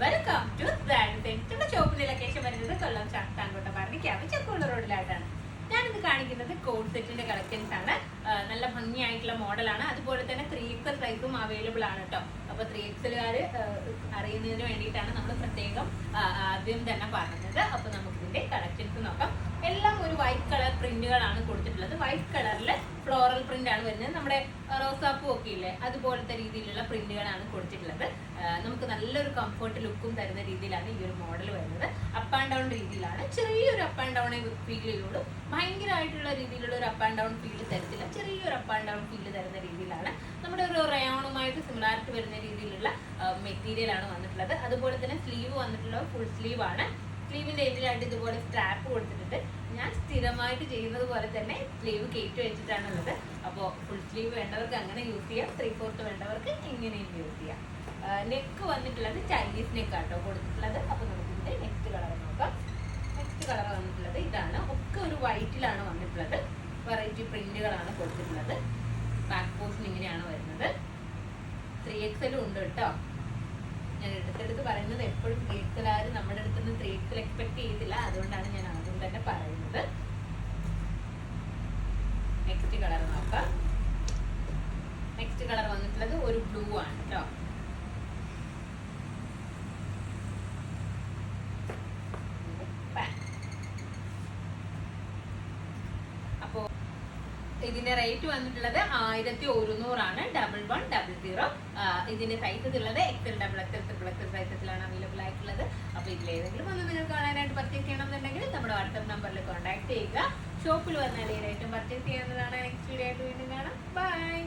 Welcome to സെൻറ്ററിന്റെ ഷോപ്പിന്റെ location വരുന്നത് കൊല്ലം ശാസ്താംകോട്ട പറഞ്ഞിക്കാവ് ചെക്കുള്ള റോഡിലായിട്ടാണ്. ഞാനിത് കാണിക്കുന്നത് കോഡ് സെറ്റിന്റെ കളക്ഷൻസ് ആണ്. നല്ല ഭംഗിയായിട്ടുള്ള മോഡലാണ്. അതുപോലെ തന്നെ 3XL സൈസും അവൈലബിൾ ആണ് കേട്ടോ. അപ്പൊ 3XLകാര് അറിയുന്നതിന് വേണ്ടിയിട്ടാണ് നമ്മൾ പ്രത്യേകം ആദ്യം തന്നെ പറഞ്ഞത്. അപ്പൊ നമുക്ക് ഇതിന്റെ കളക്ഷൻസ് നോക്കാം. എല്ലാം ഒരു വൈറ്റ് കളർ പ്രിന്റുകളാണ് കൊടുത്തിട്ടുള്ളത്. വൈറ്റ് കളറിൽ ഫ്ലോറൽ പ്രിന്റ് ആണ് വരുന്നത്. നമ്മുടെ റോസാപ്പൂ ഒക്കെ ഇല്ലേ, അതുപോലത്തെ രീതിയിലുള്ള പ്രിന്റുകളാണ് കൊടുത്തിട്ടുള്ളത്. നമുക്ക് നല്ലൊരു കംഫർട്ട് ലുക്കും തരുന്ന രീതിയിലാണ് ഈ ഒരു മോഡൽ വരുന്നത്. അപ്പ് ആൻഡ് ഡൗൺ രീതിയിലാണ്. ചെറിയൊരു അപ്പ് ആൻഡ് ഡൗൺ ഫീൽ ചെയ്യുള്ളൂ. ഭയങ്കരമായിട്ടുള്ള രീതിയിലുള്ള ഒരു അപ്പ് ആൻഡ് ഡൗൺ ഫീൽ തരത്തില്ല. ചെറിയൊരു അപ്പ് ആൻഡ് ഡൗൺ ഫീൽ തരുന്ന രീതിയിലാണ്. നമ്മുടെ ഒരു റയോണുമായിട്ട് സിമിലാരിറ്റി വരുന്ന രീതിയിലുള്ള മെറ്റീരിയൽ ആണ് വന്നിട്ടുള്ളത്. അതുപോലെ തന്നെ സ്ലീവ് വന്നിട്ടുള്ളത് ഫുൾ സ്ലീവ് ആണ്. സ്ലീവിന്റെ എൻഡിലായിട്ട് ഇതുപോലെ സ്ട്രാപ്പ് കൊടുത്തിട്ടുണ്ട്. ഞാൻ സ്ഥിരമായിട്ട് ചെയ്യുന്നത് പോലെ തന്നെ സ്ലീവ് കയറ്റി വെച്ചിട്ടാണുള്ളത്. അപ്പോൾ ഫുൾ സ്ലീവ് വേണ്ടവർക്ക് അങ്ങനെ യൂസ് ചെയ്യാം, 3/4 വേണ്ടവർക്ക് ഇങ്ങനെയും യൂസ് ചെയ്യാം. നെക്ക് വന്നിട്ടുള്ളത് ചൈനീസ് നെക്കാട്ടോ കൊടുത്തിട്ടുള്ളത്. അപ്പോൾ നമുക്ക് ഇതിന്റെ നെക്സ്റ്റ് കളർ നോക്കാം. നെക്സ്റ്റ് കളർ വന്നിട്ടുള്ളത് ഇതാണ്. ഒക്കെ ഒരു വൈറ്റിലാണ് വന്നിട്ടുള്ളത്. വെറൈറ്റി പ്രിന്റുകളാണ് കൊടുത്തിട്ടുള്ളത്. ബാക്ക് പോർഷൻ ഇങ്ങനെയാണ് വരുന്നത്. 3XL ഉണ്ട് കേട്ടോ. ഞാൻ എടുത്തെടുത്ത് പറയുന്നത് എപ്പോഴും 3XL നമ്മുടെ അടുത്ത് നിന്ന് 3XL എക്സ്പെക്ട് ചെയ്തില്ല. അതുകൊണ്ടാണ് ഞാൻ ആദ്യം തന്നെ പറയുന്നത്. നെക്സ്റ്റ് കളർ നോക്കാം. നെക്സ്റ്റ് കളർ വന്നിട്ടുള്ളത് ഒരു ബ്ലൂ ആണ് കേട്ടോ. അപ്പോ ഇതിന്റെ റേറ്റ് വന്നിട്ടുള്ളത് 1100 ആണ്. 1100. ഇതിന്റെ സൈസസ് ഉള്ളത് XL, XXL, XXL സൈസസിലാണ് അവൈലബിൾ ആയിട്ടുള്ളത്. അപ്പൊ ഇതിലേതെങ്കിലും ഒന്ന് നിങ്ങൾക്ക് കാണാനായിട്ട് പർച്ചേസ് ചെയ്യണമെന്നുണ്ടെങ്കിൽ നമ്മുടെ വാട്സ്ആപ്പ് നമ്പറിൽ കോൺടാക്ട് ചെയ്യുക. ഷോപ്പിൽ വന്നാൽ ഏതായിട്ടും പർച്ചേസ് ചെയ്യുന്നതാണ്. നെക്സ്റ്റ് വീഡിയോ ആയിട്ട് വീണ്ടും കാണാം. ബൈ.